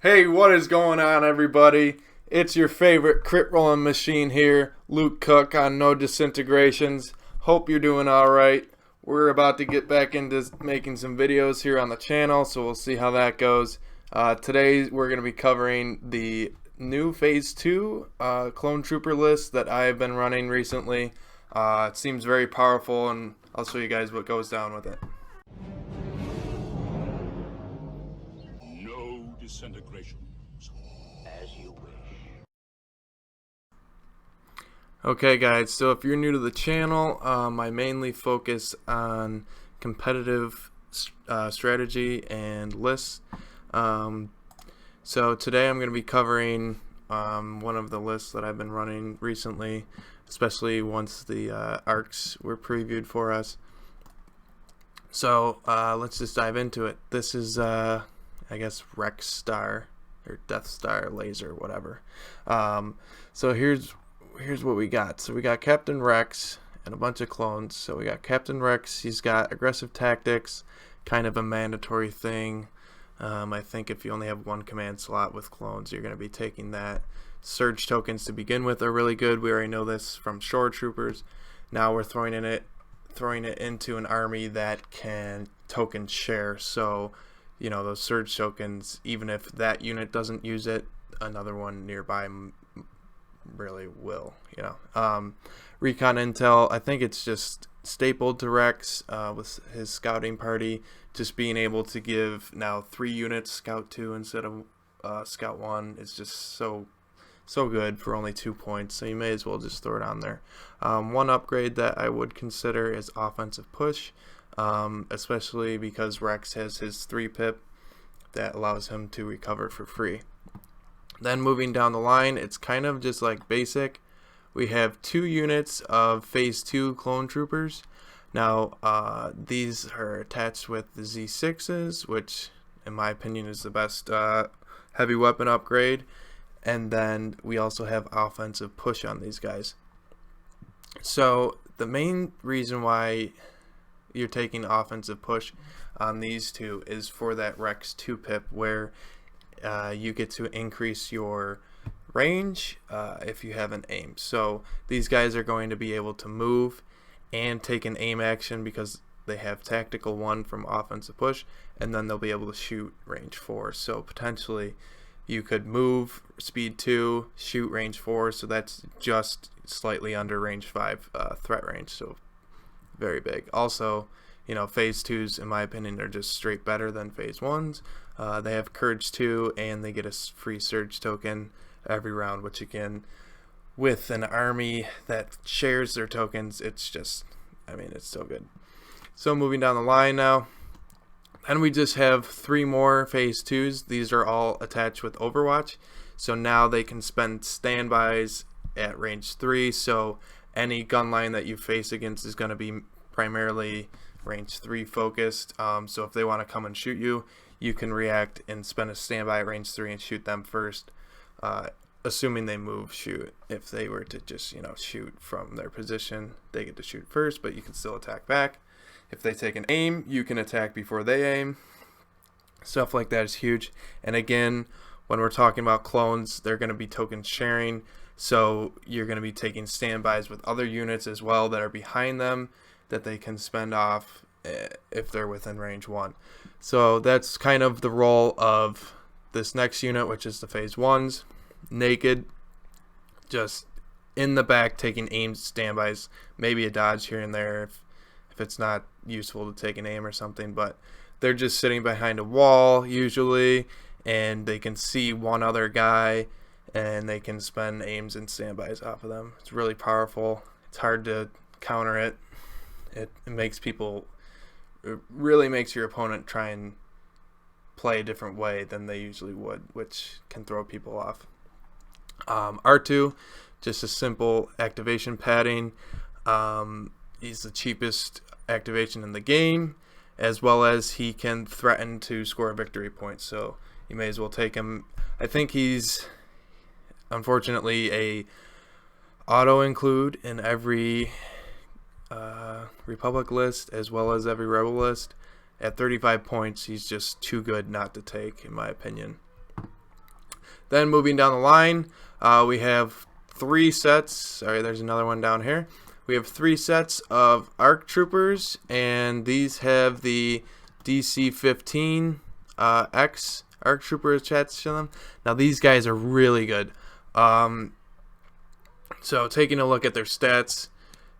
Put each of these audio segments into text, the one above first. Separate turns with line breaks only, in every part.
Hey, what is going on, everybody? It's your favorite crit rolling machine here, Luke Cook on No Disintegrations. Hope you're doing alright. We're about to get back into making some videos here on the channel, so we'll see how that goes. Today, we're going to be covering the new Phase 2 Clone Trooper list that I've been running recently. It seems very powerful, and I'll show you guys what goes down with it.
No disintegrations. As you wish.
Okay guys, so if you're new to the channel, I mainly focus on competitive strategy and lists. So today I'm going to be covering one of the lists that I've been running recently, especially once the arcs were previewed for us. So let's just dive into it. This is, I guess, Rexstar or Death Star Laser, whatever. So here's what we got. So we got Captain Rex and a bunch of clones. So we got Captain Rex. He's got aggressive tactics, kind of a mandatory thing. I think if you only have one command slot with clones, you're going to be taking that. Surge tokens to begin with are really good. We already know this from Shore Troopers. Now we're throwing it into an army that can token share. So, you know, those surge tokens, even if that unit doesn't use it, another one nearby really will, you know. Recon intel, I think it's just stapled to Rex with his scouting party, just being able to give now 3 units scout 2 instead of scout 1 is just so good for only 2 points, so you may as well just throw it on there. One upgrade that I would consider is offensive push, especially because Rex has his 3 pip that allows him to recover for free. Then moving down the line, it's kind of just like basic. We have 2 units of Phase 2 Clone Troopers. Now, these are attached with the Z6s, which in my opinion is the best heavy weapon upgrade. And then we also have offensive push on these guys. So the main reason why you're taking offensive push on these 2 is for that Rex 2 pip, where you get to increase your range if you have an aim. So these guys are going to be able to move and take an aim action because they have tactical 1 from offensive push, and then they'll be able to shoot range 4. So potentially you could move speed 2, shoot range 4, so that's just slightly under range 5 threat range, so very big. Also, you know, Phase 2s, in my opinion, are just straight better than Phase 1s. They have Courage 2, and they get a free Surge token every round, which again, with an army that shares their tokens, it's just, I mean, it's so good. So moving down the line now, and we just have 3 more Phase 2s. These are all attached with Overwatch, so now they can spend standbys at range 3, so any gun line that you face against is going to be primarily range 3 focused. So if they want to come and shoot you, you can react and spend a standby at range 3 and shoot them first, assuming they move shoot. If they were to just, you know, shoot from their position, they get to shoot first, but you can still attack back. If they take an aim, you can attack before they aim. Stuff like that is huge. And again, when we're talking about clones, they're going to be token sharing, so you're going to be taking standbys with other units as well that are behind them that they can spend off if they're within range 1. So that's kind of the role of this next unit, which is the Phase 1s. Naked, just in the back taking aim standbys, maybe a dodge here and there if it's not useful to take an aim or something, but they're just sitting behind a wall usually, and they can see one other guy and they can spend aims and standbys off of them. It's really powerful. It's hard to counter it. It makes people, it really makes your opponent try and play a different way than they usually would, which can throw people off. R2, just a simple activation padding. He's the cheapest activation in the game, as well as he can threaten to score a victory point, so you may as well take him. I think he's unfortunately a auto include in every Republic list as well as every Rebel list. At 35 points, he's just too good not to take, in my opinion. Then moving down the line, we have 3 sets. Sorry, there's another one down here. We have 3 sets of ARC Troopers, and these have the DC-15 X ARC Trooper attached to them. Now these guys are really good. So taking a look at their stats,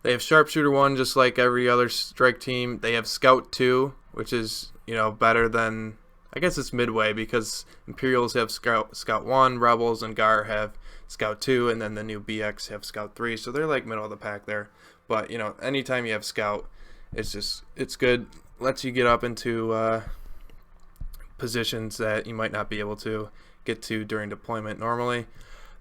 they have Sharpshooter 1 just like every other strike team. They have Scout 2, which is, better than, I guess it's midway, because Imperials have Scout 1, Rebels and GAR have Scout 2, and then the new BX have Scout 3. So they're like middle of the pack there. But, anytime you have Scout, it's good. Lets you get up into positions that you might not be able to get to during deployment normally.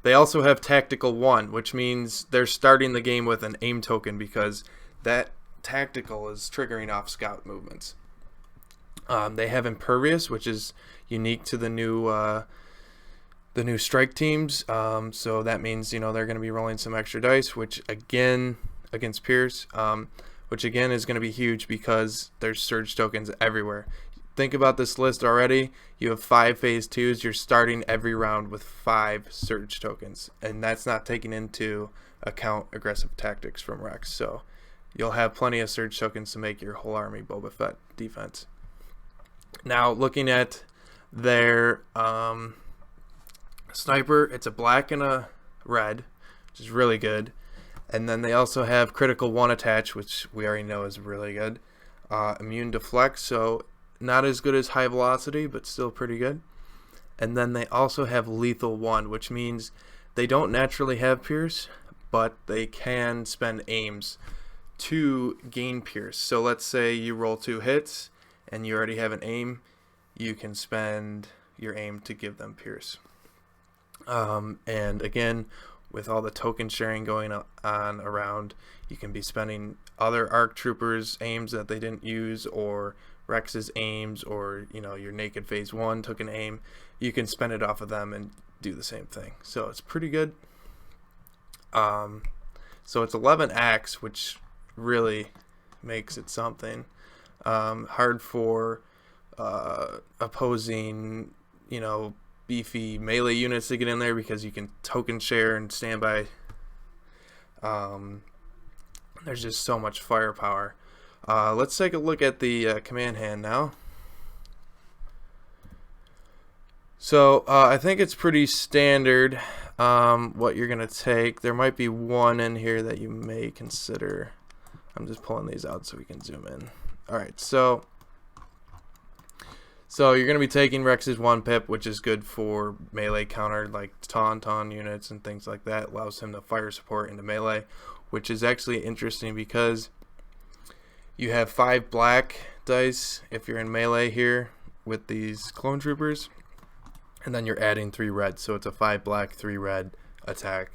They also have Tactical 1, which means they're starting the game with an aim token because that tactical is triggering off scout movements. They have Impervious, which is unique to the new strike teams. So that means they're going to be rolling some extra dice, which again against Pierce, which again is going to be huge because there's surge tokens everywhere. Think about this list already. You have 5 phase 2s. You're starting every round with 5 surge tokens, and that's not taking into account aggressive tactics from Rex. So you'll have plenty of surge tokens to make your whole army Boba Fett defense. Now looking at their sniper, it's a black and a red, which is really good. And then they also have Critical 1 attached, which we already know is really good. Immune Deflect, so not as good as High Velocity, but still pretty good. And then they also have Lethal 1, which means they don't naturally have Pierce, but they can spend aims to gain Pierce. So let's say you roll 2 hits and you already have an aim, you can spend your aim to give them Pierce. And again, with all the token sharing going on around, you can be spending other ARC Troopers aims that they didn't use, or Rex's aims, or your Naked Phase 1 took an aim. You can spend it off of them and do the same thing. So it's pretty good. So it's 11 acts, which really makes it something. Hard for opposing, beefy melee units to get in there because you can token share and standby. There's just so much firepower. Let's take a look at the command hand now. So I think it's pretty standard what you're going to take. There might be one in here that you may consider. I'm just pulling these out so we can zoom in. Alright, so you're going to be taking Rex's 1 pip, which is good for melee counter, like Tauntaun units and things like that. Allows him to fire support into melee, which is actually interesting because you have 5 black dice if you're in melee here with these clone troopers, and then you're adding 3 red, so it's a 5 black, 3 red attack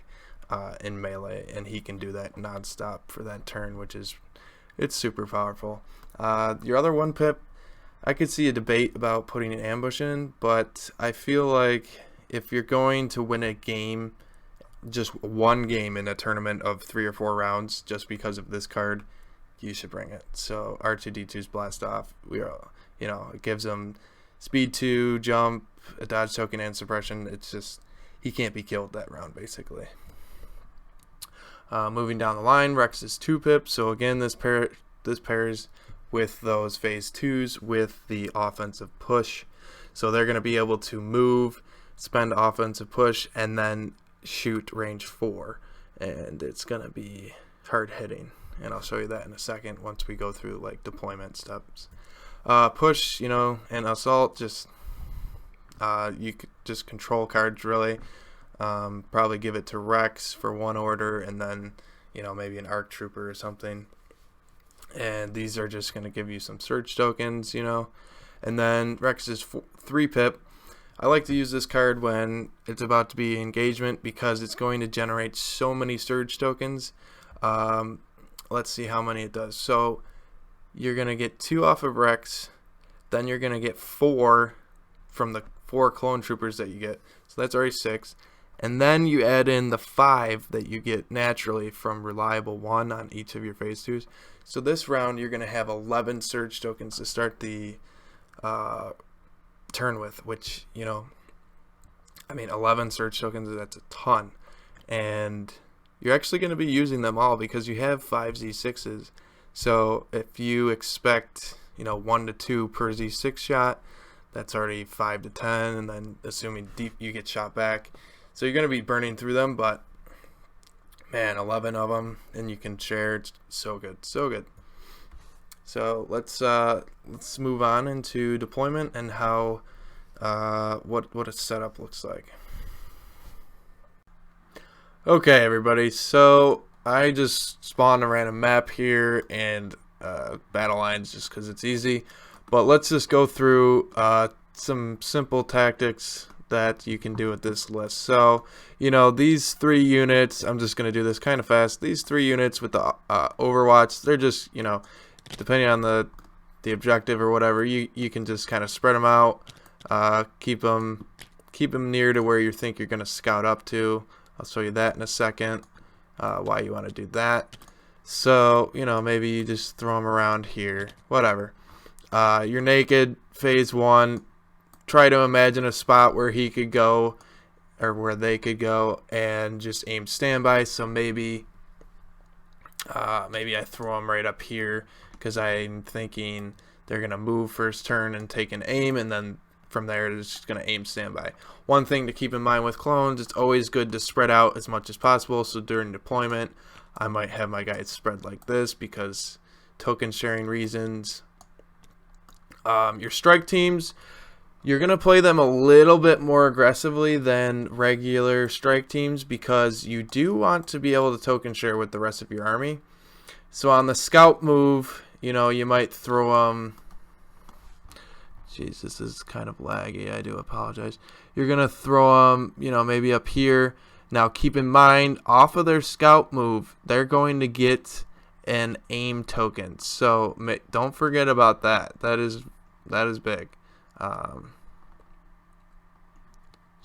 in melee, and he can do that non-stop for that turn, it's super powerful. Your other 1 pip, I could see a debate about putting an ambush in, but I feel like if you're going to win a game, just one game in a tournament of 3 or 4 rounds, just because of this card, you should bring it. So R2-D2's Blast Off, it gives him speed 2, jump, a dodge token, and suppression. It's just, he can't be killed that round, basically. Moving down the line, Rex is 2 pips. So again, this pairs with those phase 2s with the offensive push. So they're going to be able to move, spend offensive push, and then shoot range 4. And it's going to be hard hitting. And I'll show you that in a second once we go through like deployment steps. Push, and assault, just you could just control cards really. Probably give it to Rex for 1 order, and then maybe an ARC Trooper or something. And these are just going to give you some surge tokens, And then Rex is 3 pip. I like to use this card when it's about to be engagement because it's going to generate so many surge tokens. Let's see how many it does. So you're going to get 2 off of Rex, then you're going to get 4 from the 4 clone troopers that you get. So that's already 6. And then you add in the 5 that you get naturally from Reliable 1 on each of your phase 2s. So this round you're going to have 11 surge tokens to start the turn with, which, I mean, 11 surge tokens, that's a ton. And you're actually going to be using them all because you have 5 Z6s. So if you expect, 1 to 2 per Z6 shot, that's already 5 to 10. And then assuming deep you get shot back. So you're going to be burning through them, but man, 11 of them, and you can share. It's so good, so good. So let's move on into deployment and how what a setup looks like. Okay, everybody. So I just spawned a random map here and battle lines just because it's easy. But let's just go through some simple tactics that you can do with this list. So, these 3 units, I'm just going to do this kind of fast. These 3 units with the Overwatch, they're just, depending on the objective or whatever, you can just kind of spread them out, keep them near to where you think you're going to scout up to. I'll show you that in a second, why you want to do that. So, maybe you just throw them around here, whatever. You're naked, phase 1. Try to imagine a spot where he could go, or where they could go, and just aim standby. So maybe I throw them right up here because I'm thinking they're gonna move first turn and take an aim, and then from there it's just gonna aim standby. One thing to keep in mind with clones, it's always good to spread out as much as possible. So during deployment, I might have my guys spread like this because token sharing reasons. Your strike teams, you're going to play them a little bit more aggressively than regular strike teams because you do want to be able to token share with the rest of your army. So on the scout move, you might throw them. Jeez, this is kind of laggy. I do apologize. You're going to throw them, maybe up here. Now keep in mind, off of their scout move, they're going to get an aim token. So don't forget about that. That is big.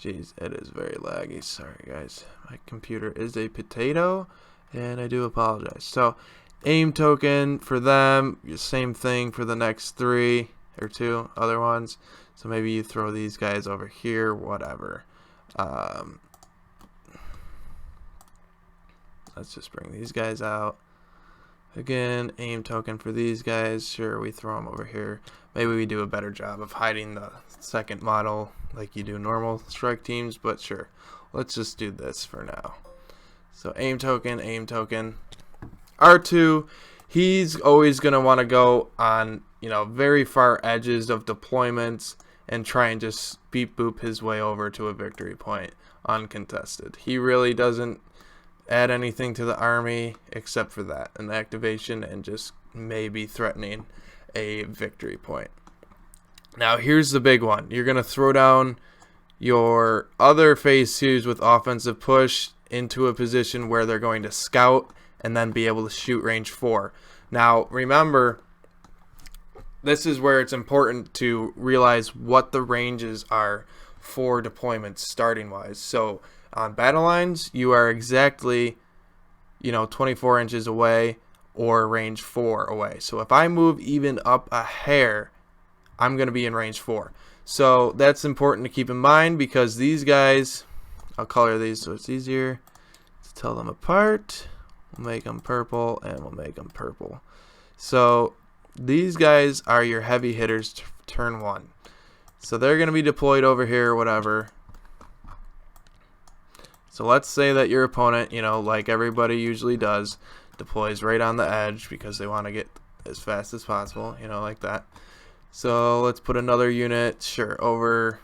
Jeez, it is very laggy. Sorry, guys. My computer is a potato, and I do apologize. So, aim token for them. Same thing for the next 3 or 2 other ones. So maybe you throw these guys over here, whatever. Let's just bring these guys out. Again, aim token for these guys. Sure, we throw them over here. Maybe we do a better job of hiding the second model like you do normal strike teams, but sure. Let's just do this for now. So aim token, aim token. R2, he's always going to want to go on, very far edges of deployments and try and just beep boop his way over to a victory point uncontested. He really doesn't add anything to the army except for that, an activation and just maybe threatening a victory point. Now here's the big one. You're going to throw down your other phase 2s with offensive push into a position where they're going to scout and then be able to shoot range 4. Now remember, this is where it's important to realize what the ranges are for deployments starting wise. So on battle lines, you are exactly 24 inches away or range 4 away. So if I move even up a hair, I'm going to be in range 4. So that's important to keep in mind because these guys, I'll color these so it's easier to tell them apart. We'll make them purple and we'll make them purple. So these guys are your heavy hitters turn 1. So they're going to be deployed over here or whatever. So let's say that your opponent, like everybody usually does, deploys right on the edge because they want to get as fast as possible, like that. So let's put another unit, sure, over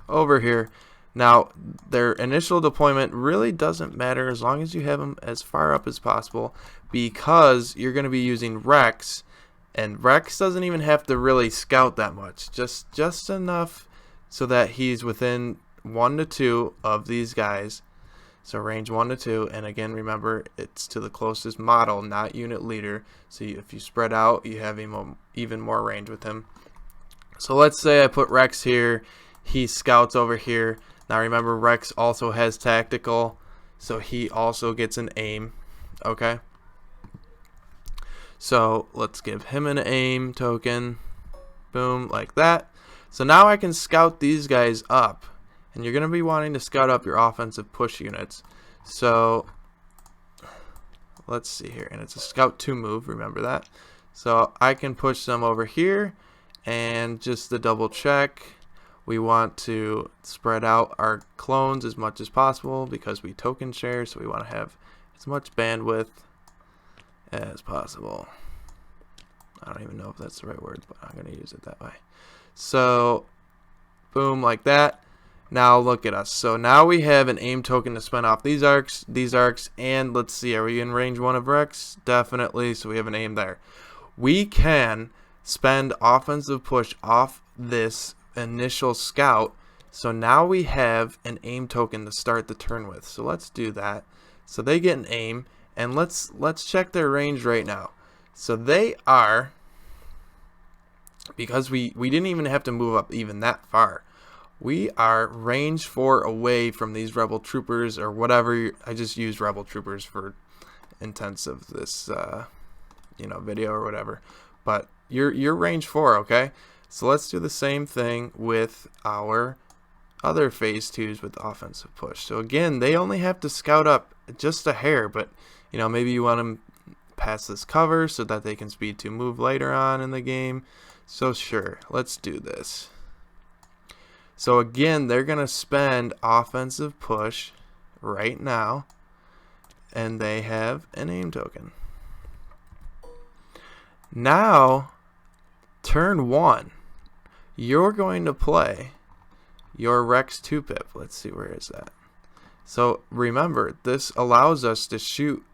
here. Now, their initial deployment really doesn't matter as long as you have them as far up as possible because you're going to be using Rex, and Rex doesn't even have to really scout that much, just enough so that he's within 1 to 2 of these guys. So range 1 to 2, and again remember it's to the closest model, not unit leader. So if you spread out, you have even more range with him. So let's say I put Rex here, he scouts over here. Now remember Rex also has tactical, so he also gets an aim. Okay. So let's give him an aim token. Boom, like that. So now I can scout these guys up. and you're going to be wanting to scout up your offensive push units. So let's see here, and it's a scout 2 move, remember that. So I can push them over here, and just to double check, we want to spread out our clones as much as possible because we token share, so we want to have as much bandwidth as possible. I don't even know if that's the right word, but I'm going to use it that way. So boom, like that. Now look at us. So now we have an aim token to spin off these arcs, and let's see, are we in range 1 of Rex? Definitely, so we have an aim there. We can spend offensive push off this initial scout, so now we have an aim token to start the turn with. So let's do that. So they get an aim, and let's check their range right now. So they are, because we didn't even have to move up even that far, we are range 4 away from these rebel troopers or whatever. I just use rebel troopers for intents of this video or whatever, but you're range 4, okay? So let's do the same thing with our other phase 2s with offensive push. So again, they only have to scout up just a hair, but maybe you want them past this cover so that they can speed 2 move later on in the game. So sure, let's do this. So again, they're going to spend offensive push right now, and they have an aim token. Now, turn 1, you're going to play your Rex 2 pip. Let's see, where is that? So remember, this allows us to shoot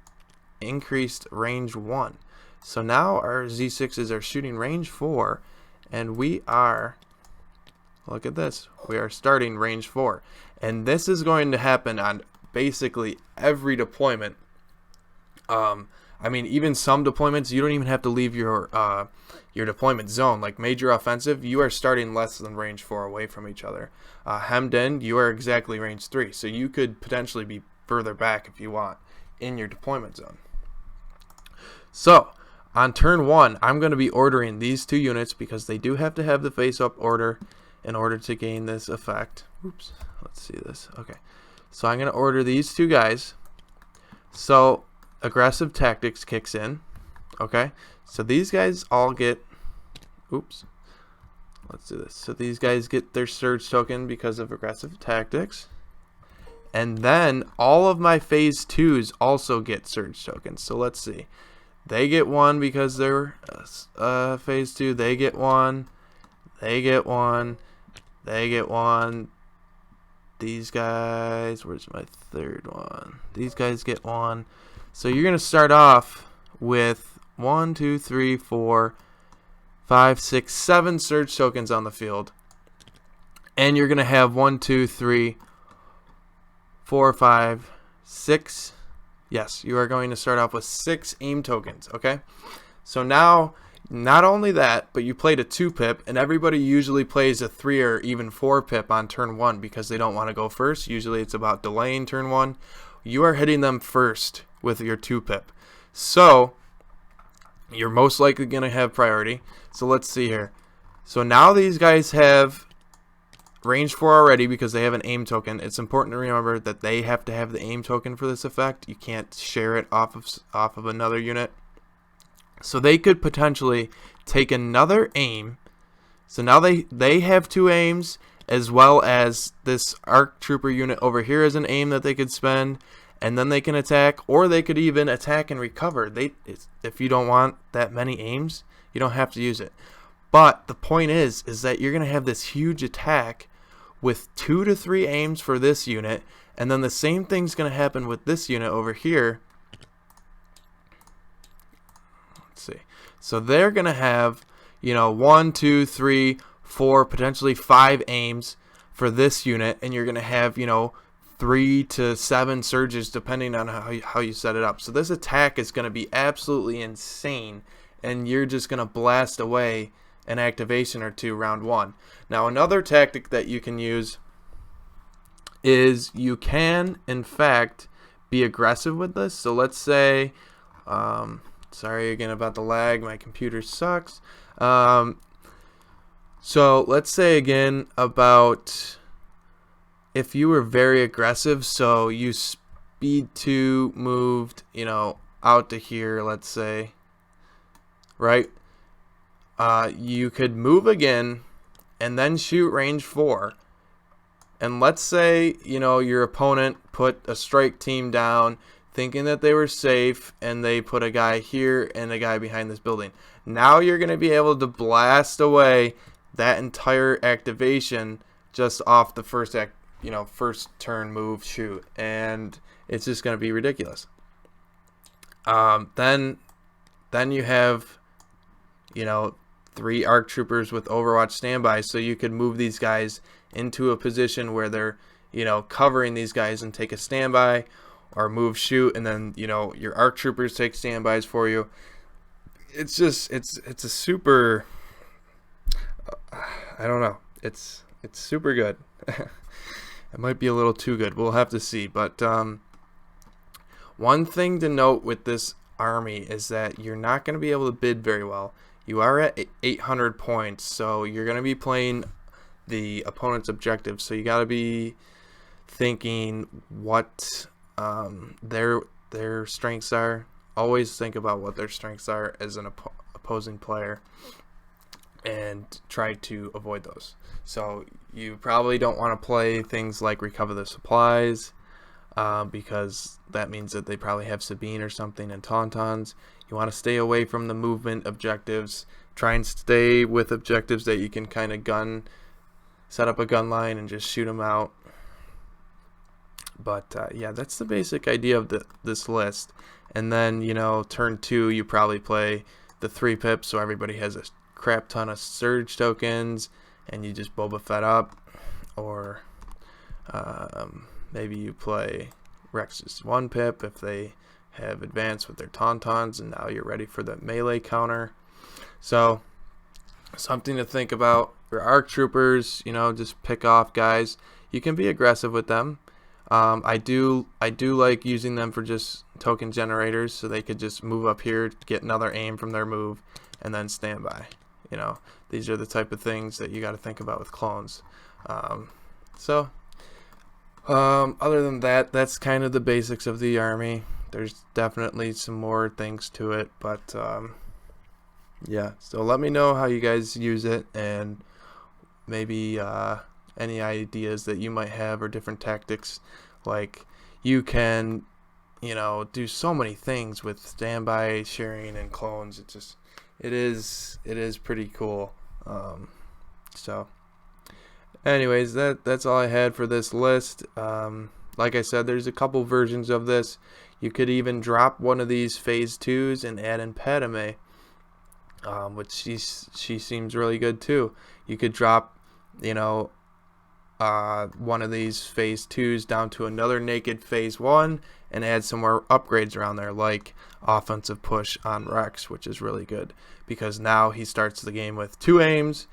increased range 1. So now our Z6s are shooting range 4, and we are, look at this, we are starting range 4. And this is going to happen on basically every deployment. I mean, even some deployments, you don't even have to leave your deployment zone. Like major offensive, you are starting less than range 4 away from each other. Hemmed in, you are exactly range 3. So you could potentially be further back if you want in your deployment zone. So on turn 1, I'm going to be ordering these 2 units because they do have to have the face-up order in order to gain this effect. Oops, let's see this. Okay, so I'm going to order these 2 guys. So aggressive tactics kicks in. Okay, so these guys all get, oops, let's do this. So these guys get their surge token because of aggressive tactics. And then all of my phase 2s also get surge tokens. So let's see. They get 1 because they're phase 2. They get 1. They get 1. They get 1. These guys, where's my third one? These guys get 1. So you're going to start off with 1, 2, 3, 4, 5, 6, 7 surge tokens on the field. And you're going to have 1, 2, 3, 4, 5, 6. Yes, you are going to start off with 6 aim tokens, okay? So now, not only that, but you played a 2 pip, and everybody usually plays a 3 or even 4 pip on turn 1 because they don't want to go first. Usually it's about delaying turn 1. You are hitting them first with your 2 pip. So you're most likely going to have priority. So let's see here. So now these guys have range 4 already because they have an aim token. It's important to remember that they have to have the aim token for this effect. You can't share it off of another unit. So they could potentially take another aim. So now they have 2 aims, as well as this ARC Trooper unit over here is an aim that they could spend, and then they can attack, or they could even attack and recover. If you don't want that many aims, you don't have to use it. But the point is that you're going to have this huge attack with 2 to 3 aims for this unit, and then the same thing's going to happen with this unit over here. Let's see. So they're going to have, 1, 2, 3, 4, potentially 5 aims for this unit, and you're going to have, 3 to 7 surges depending on how you set it up. So this attack is going to be absolutely insane, and you're just going to blast away an activation or 2 round 1. Now another tactic that you can use is you can in fact be aggressive with this. So let's say, sorry again about the lag, my computer sucks. So let's say again about if you were very aggressive, so you speed 2 moved, out to here, let's say, right? You could move again and then shoot range 4. And let's say, your opponent put a strike team down thinking that they were safe, and they put a guy here and a guy behind this building. Now you're going to be able to blast away that entire activation just off the first first turn move shoot, and it's just going to be ridiculous. Then you have 3 ARC troopers with Overwatch standby, so you could move these guys into a position where they're covering these guys and take a standby, or move shoot, and then your ARC troopers take standbys for you. It's just it's a super, I don't know, it's super good. It might be a little too good, we'll have to see. But one thing to note with this army is that you're not going to be able to bid very well. You are at 800 points, so you're going to be playing the opponent's objectives, so you got to be thinking what their strengths are. Always think about what their strengths are as an opposing player, and try to avoid those. So you probably don't want to play things like recover the supplies, because that means that they probably have Sabine or something and Tauntauns. You want to stay away from the movement objectives. Try and stay with objectives that you can kind of set up a gun line and just shoot them out. But yeah, that's the basic idea of this list. And then turn 2, you probably play the 3 pips, so everybody has a crap ton of surge tokens, and you just Boba Fett up. Or maybe you play Rex's 1 pip if they have advanced with their Tauntauns, and now you're ready for the melee counter. So something to think about. Your ARC troopers, just pick off guys. You can be aggressive with them. I do like using them for just token generators, so they could just move up here, get another aim from their move, and then stand by. These are the type of things that you got to think about with clones. Other than that, that's kind of the basics of the army. There's definitely some more things to it, but yeah. So let me know how you guys use it, and maybe any ideas that you might have, or different tactics. Like, you can do so many things with standby, sharing, and clones. It is pretty cool. So anyways, that's all I had for this list. Like I said, there's a couple versions of this. You could even drop one of these phase 2s and add in Padme, which she seems really good too. You could drop one of these phase 2s down to another naked phase 1 and add some more upgrades around there, like offensive push on Rex, which is really good because now he starts the game with 2 aims,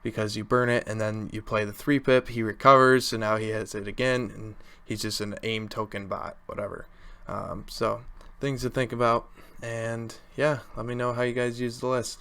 because you burn it, and then you play the 3 pip, he recovers, so now he has it again, and he's just an aim token bot, whatever. So things to think about, and yeah, let me know how you guys use the list.